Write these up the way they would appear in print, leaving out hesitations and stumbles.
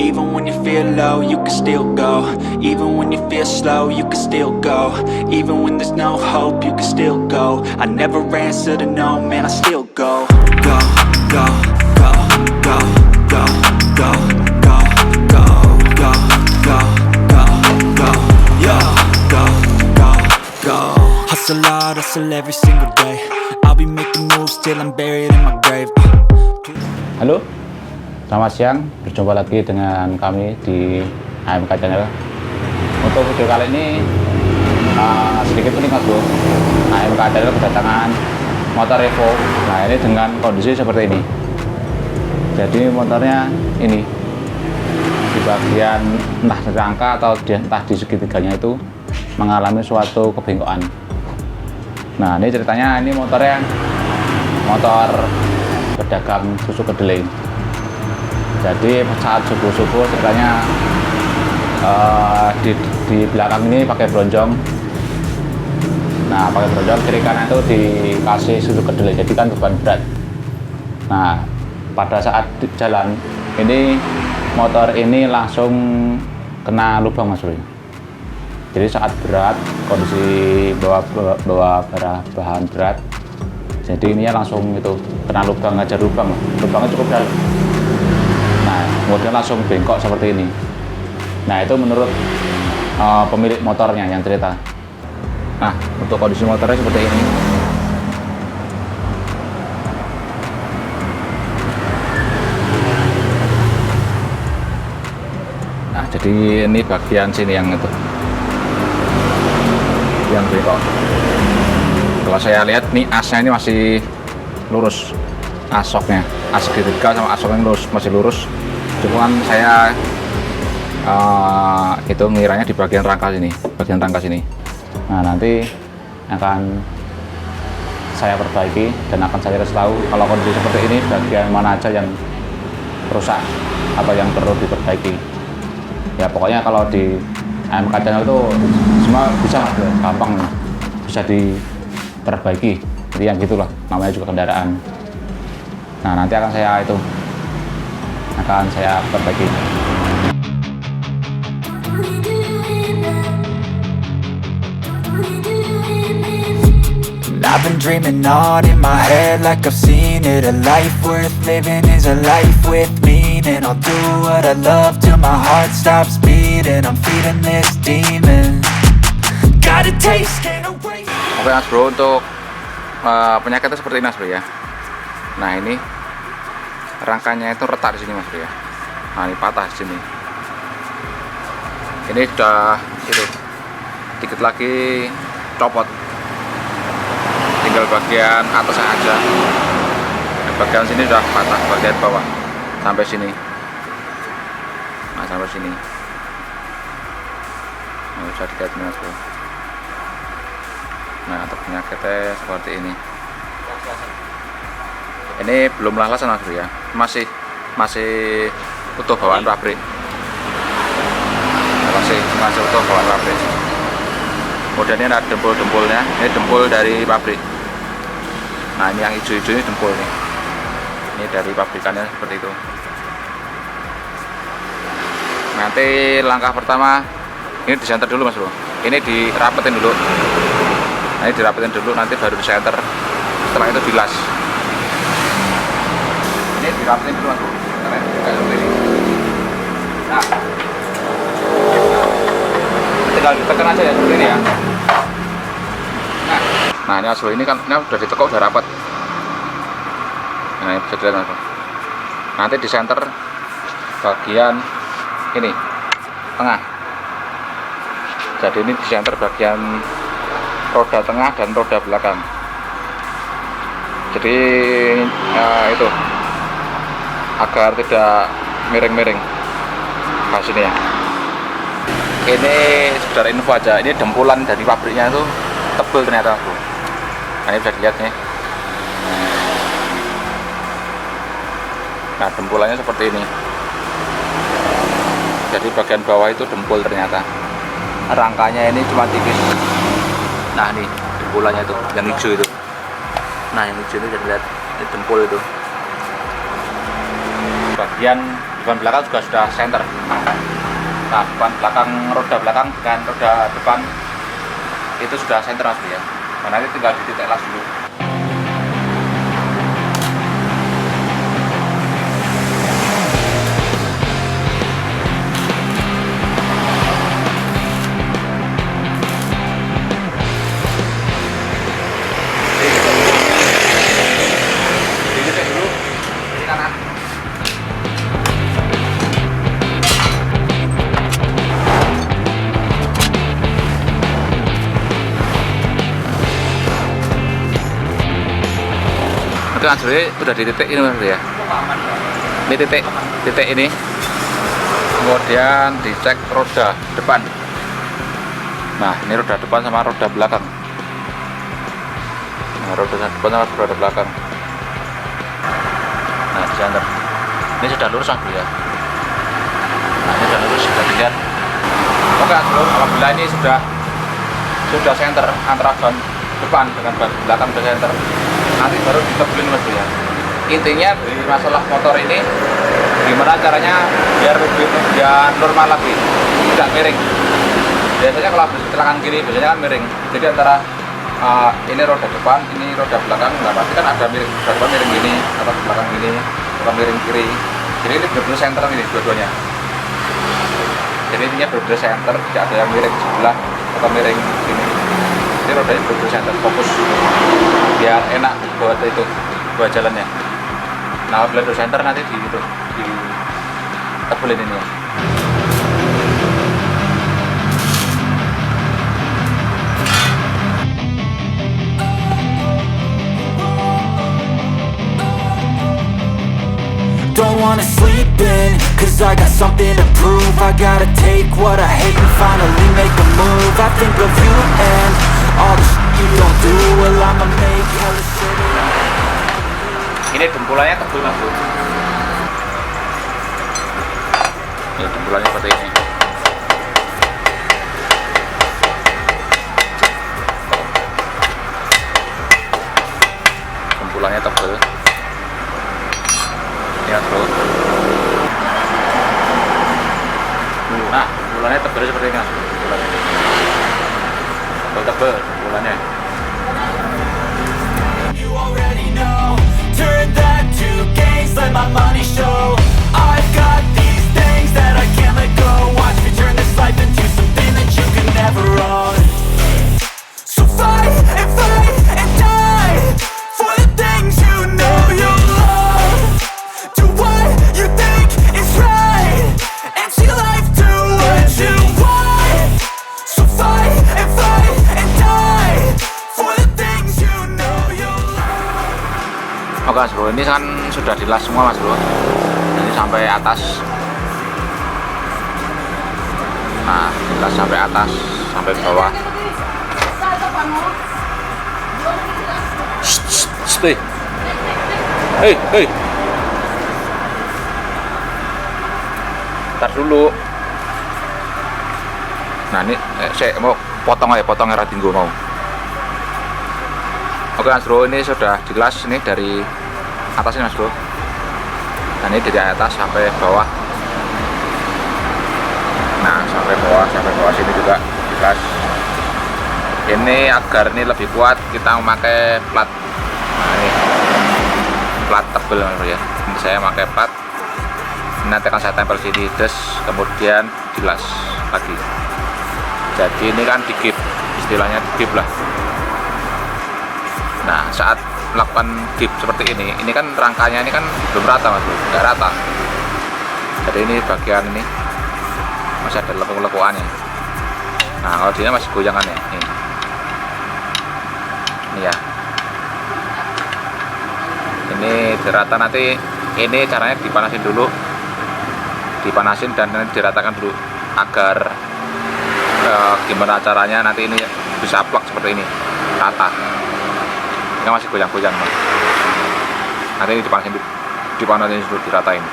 Even when you feel low, you can still go. Even when you feel slow, you can still go. Even when there's no hope, you can still go. I never answer to no, man, I still go. Go, go, go, go, go, go, go, go, go, go, go, go, yo, go, go, go. Hustle hard, hustle every single day. I'll be making moves till I'm buried in my grave. Halo, selamat siang. Berjumpa lagi dengan kami di AMK Channel. Untuk video kali ini sedikit unik mas bro. AMK Channel kedatangan motor Evo. Nah ini dengan kondisi seperti ini. Jadi motornya ini di bagian entah rangka atau entah di segitiganya itu mengalami suatu kebengkokan. Nah ini ceritanya, ini motornya motor pedagang susu kedelai. Jadi saat subuh-subuh ceritanya di belakang ini pakai bronjong. Nah pakai bronjong, kiri kanan itu dikasih susu kedelai, jadi kan beban berat. Nah pada saat di jalan ini motor ini langsung kena lubang mas bro. Jadi saat berat, kondisi bawa bahan berat, jadi ini langsung itu kena lubang, ngajar lubang, lubangnya cukup dalam. Nah kemudian langsung bengkok seperti ini. Nah itu menurut pemilik motornya yang cerita. Nah untuk kondisi motornya seperti ini. Nah jadi ini bagian sini yang itu yang bengkok. Kalau saya lihat nih asnya ini masih lurus, asoknya, as segitiga sama asoknya lurus, masih lurus. Cuman saya itu ngiranya di bagian rangka sini, Nah nanti akan saya perbaiki dan akan saya kasih tahu kalau kondisi seperti ini bagian mana aja yang rusak atau yang perlu diperbaiki. Ya pokoknya kalau di AMK Channel itu semua bisa, gampang, bisa diperbaiki. Jadi yang gitulah, namanya juga kendaraan. Nah nanti akan saya perbaiki. I've been dreaming on in my head like I've seen it. A life worth living is a life with meaning. I'll do what I love till my heart stops beating. I'm feeding this demon. Got a taste, can't erase. Oke mas bro, untuk penyakitnya seperti ini mas bro ya. Nah ini rangkanya itu retak di sini mas bro ya. Nah ini patah di sini. Ini sudah itu dikit lagi copot. Tinggal bagian atasnya aja. Bagian sini sudah patah, bagian bawah sampai sini. Nah sampai sini. Nah, bisa dilihat mas bro. Nah untuk penyakitnya seperti ini. Ini belum lahlasan mas bro ya, masih utuh bawaan pabrik. Masih utuh bawaan pabrik. Kemudian ini ada dempul-dempulnya, ini dempul dari pabrik. Nah ini yang hijau-hijau ini dempul nih. Ini dari pabrikannya seperti itu. Nanti langkah pertama ini disenter dulu mas bro. Ini dirapetin dulu. Nah ini dirapetin dulu, nanti baru disenter. Setelah itu dilas. Ini dirapetin dulu mas bro. Kayak seperti ini. Nah tinggal ditekan aja ya seperti ini ya. Nah ini asli ini kan ini udah ditekuk, udah rapat. Nah ini bisa dilihat mas. Nanti di center bagian ini tengah. Jadi ini di center bagian roda tengah dan roda belakang. Jadi itu agar tidak miring-miring hasilnya. Ini sekedar info aja, ini dempulan dari pabriknya itu tebel ternyata bro. Nah ini bisa dilihat nih. Nah dempulannya seperti ini. Jadi bagian bawah itu dempul ternyata. Rangkanya ini cuma tipis. Nah ini dempulannya itu, yang hijau itu. Nah yang hijau itu bisa dilihat, ini dempul itu. Bagian ban belakang juga sudah center. Nah, ban belakang, roda belakang dengan roda depan itu sudah center Mas Bro ya. Nah, nanti tinggal di titik las dulu. Itu Mas Bro udah di titik ini Mas Bro ya. Ini titik ini. Kemudian dicek roda depan. Nah, ini roda depan sama roda belakang. Nah, roda depan sama roda belakang. Nah, di center. Ini sudah lurus Mas Bro ya. Nah, ini sudah lurus, sudah dilihat. Oke Mas Bro, alhamdulillah ini sudah center antara ban depan dengan ban belakang sudah center. Nanti baru ditebelin Mas Bro ya. Intinya dari masalah motor ini gimana caranya biar normal lagi, tidak miring. Biasanya kalau habis kecelakaan gini biasanya kan miring. Jadi antara ini roda depan, ini roda belakang, nggak pasti kan ada miring. Roda depan miring gini, atau belakang gini, atau miring kiri. Jadi ini benar-benar center ini dua-duanya. Jadi intinya benar-benar center, tidak ada yang miring sebelah atau miring gini. Ini rodanya benar-benar center, fokus biar enak buat itu, buat jalannya. Nah, apabila udah center nanti di tebelin ini ya. Don't wanna sleep in, cause I got something to prove. I gotta take what I hate and finally make a move. I think of you and all the shit you don't do. Well, I'ma make hella sure that Ini dempulannya tebal Mas Bro. Ini dempulannya seperti ini. Dempulannya tebal. Ini Mas Bro. Nah, dempulannya tebal seperti ini Mas Bro. Tebal dempulannya. turn that to gains, let my money show. I've got these things that I can't let go. Watch me turn this life into something that you can never own. So fight and die for the things you know you love. Do what you think is right and see life do what you want. So fight and die for the things you know you love. Oke Mas Bro, ini kan sudah dilas semua Mas Bro. Ini sampai atas. Nah, dilas sampai atas, sampai bawah. Stay. Hei. Ntar dulu. Nah, ini saya mau potong Radinggo mau. Oke Mas Bro, ini sudah dilas ini dari atas ini Mas Bro. Nah, ini dari atas sampai bawah. Nah, sampai bawah sini juga dilas. Ini agar ini lebih kuat kita memakai plat. Nah, ini plat tebal Mas Bro ya. Ini saya pakai plat. Nanti akan saya tempel sini des, kemudian dilas lagi. Jadi ini kan digip, istilahnya digip lah. Nah, saat melakukan gip seperti ini kan rangkanya ini kan belum rata Mas Bro, nggak rata. Jadi ini bagian ini masih ada lekuk-lekukannya. Nah, kalau dia masih goyangannya. Ini ya. Ini dirata nanti. Ini caranya dipanasin dulu, dipanasin dan nanti diratakan dulu agar gimana caranya nanti ini bisa plak seperti ini, rata. Ini masih goyang-goyang Mas. Nanti ini dipanasin dulu, diratain.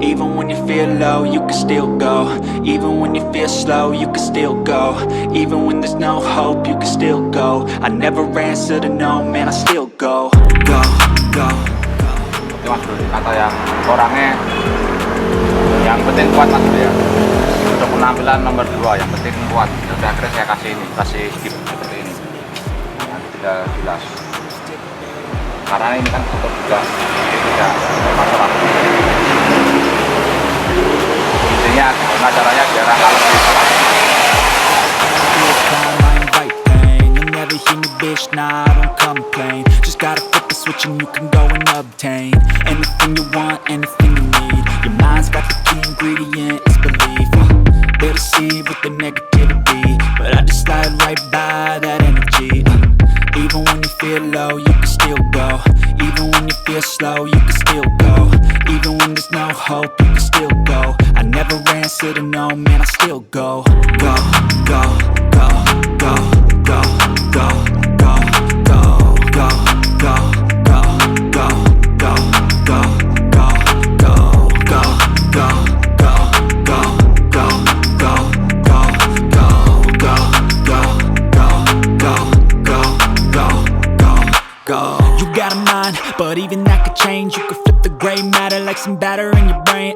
Even when you feel low, you can still go. Even when you feel slow, you can still go. Even when there's no hope, you can still go. I never answer to no, man, I still go. Go. Ini Mas Bro, kata yang orangnya Yang penting kuat mas bro ya. Untuk penampilan nomor 2 yang penting kuat. Udah akhirnya saya kasih ini, kasih skip seperti ini. Nanti tinggal bilas. Karena ini kan untuk juga tidak masalah. Intinya gimana caranya biar angka lebih kuat. Never hear me, bitch, nah, I don't complain. Just gotta flip the switch and you can go and obtain anything you want, anything you need. Your mind's got the key ingredient, it's belief. They deceive with the negativity, but I just slide right by that energy. Even when you feel low, you can still go. Even when you feel slow, you can still go. Even when there's no hope, you can still go. I never answer to no, man, I still go. Go, go, go, go, go. Go, go, go, go, go, go, go, go, go, go, go, go, go, go, go, go, go, go, go, go. You got a mind, but even that could change. You could flip the gray matter like some batter in your brain.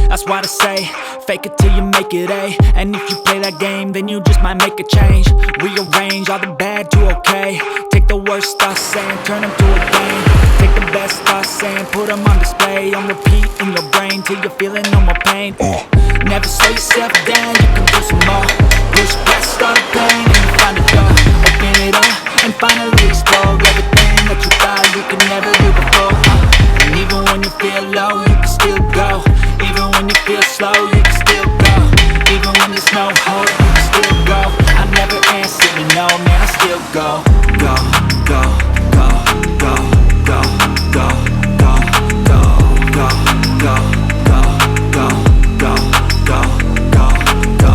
That's why I say, fake it till you make it A. And if you play that game, then you just might make a change. Rearrange all the bad to okay. Take the worst thoughts saying, turn them to a game. Take the best thoughts saying, put them on display. On repeat in your brain till you're feeling no more pain. Never slow yourself down, you can do some more. Push past all the pain and you find a door. Open it up and finally explore everything that you thought you could never do before. And even when you feel low, you can still go. Even when you feel slow, you can still go. Even when there's no hope, you can still go. I never answer to no, man, I still go. Go, go, go, go, go, go, go, go, go, go, go, go, go, go, go, go, go.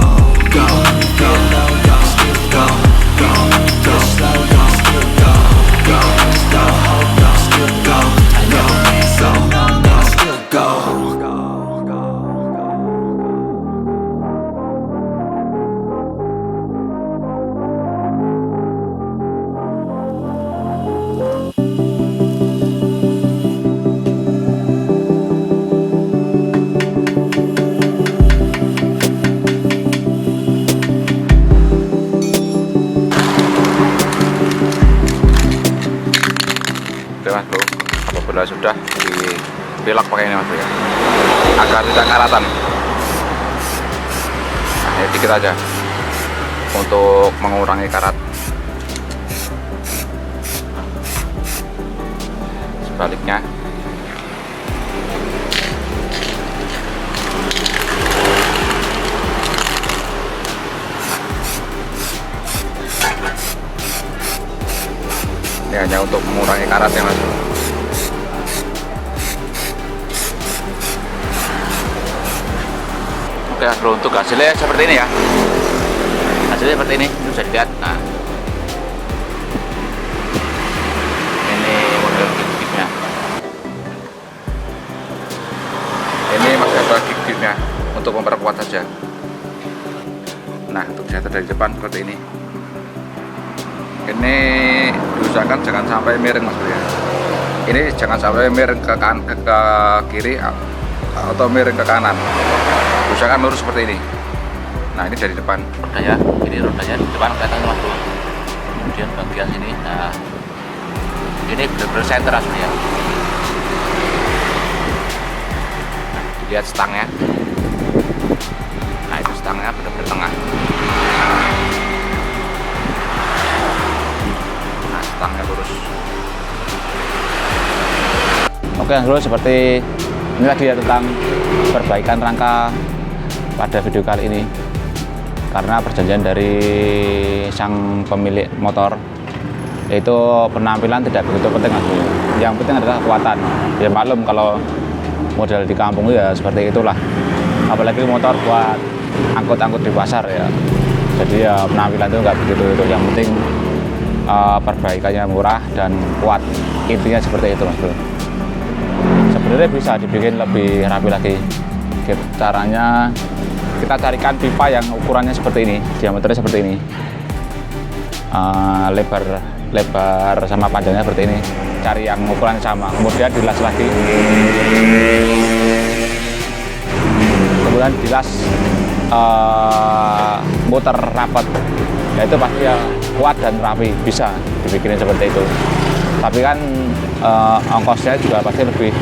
Even when you feel low, you can still go. Even when you feel slow, you can still go. Even when there's no hope, you can still go. I never answer to no, man, I still go. Oke mas bro, apabila sudah dipilak pakai ini mas bro ya, agar tidak karatan. Nah ini dikit aja untuk mengurangi karat. Sebaliknya ini hanya untuk mengurangi karat ya mas. Oke mas bro, untuk hasilnya seperti ini ya. Hasilnya seperti ini, bisa dilihat. Nah ini model gig-gignya. Ini masih ada gig-gignya untuk memperkuat saja. Nah untuk jatuh dari depan seperti ini. Ini diusahakan jangan sampai miring mas bro ya. Ini jangan sampai miring ke kiri atau miring ke kanan. Usahakan lurus seperti ini. Nah ini dari depan rodanya, ini rodanya di depan kelihatan mas bro. Kemudian bagian sini, nah ini benar-benar center asli ya. Nah, dilihat stangnya. Nah itu stangnya benar-benar tengah. Stangnya lurus. Oke bro, seperti ini lagi ya tentang perbaikan rangka pada video kali ini. Karena perjanjian dari sang pemilik motor, yaitu penampilan tidak begitu penting mas bro. Yang penting adalah kekuatan. Ya maklum kalau model di kampung ya seperti itulah. Apalagi motor buat angkut-angkut di pasar ya. Jadi ya penampilan itu nggak begitu itu. Yang penting perbaikannya murah dan kuat, intinya seperti itu mas bro. Sebenarnya bisa dibikin lebih rapi lagi. Caranya kita carikan pipa yang ukurannya seperti ini, diameternya seperti ini, lebar sama panjangnya seperti ini. Cari yang ukurannya sama, kemudian dilas lagi. kemudian dilas muter rapat, ya itu pasti ya kuat dan rapi, bisa dibikin seperti itu. Tapi kan ongkosnya juga pasti lebih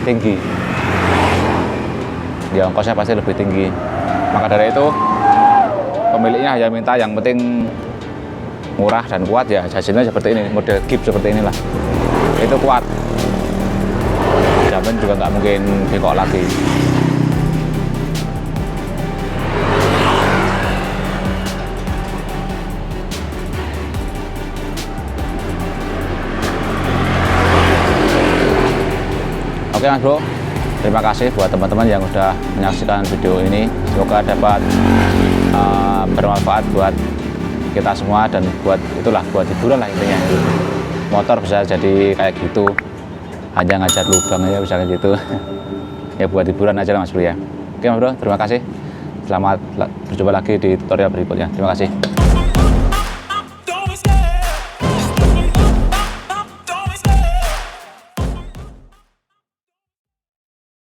tinggi, ya ongkosnya pasti lebih tinggi. Maka dari itu pemiliknya hanya minta yang penting murah dan kuat, ya hasilnya seperti ini, model Jeep seperti inilah. Itu kuat, jamin juga nggak mungkin bengkok lagi. Oke Mas Bro, terima kasih buat teman-teman yang sudah menyaksikan video ini. Semoga dapat bermanfaat buat kita semua dan buat hiburan lah intinya. Motor bisa jadi kayak gitu, hanya ngajar lubang ya bisa kayak gitu. Ya buat hiburan aja lah Mas Bro ya. Oke Mas Bro, terima kasih. Selamat berjumpa lagi di tutorial berikutnya. Terima kasih.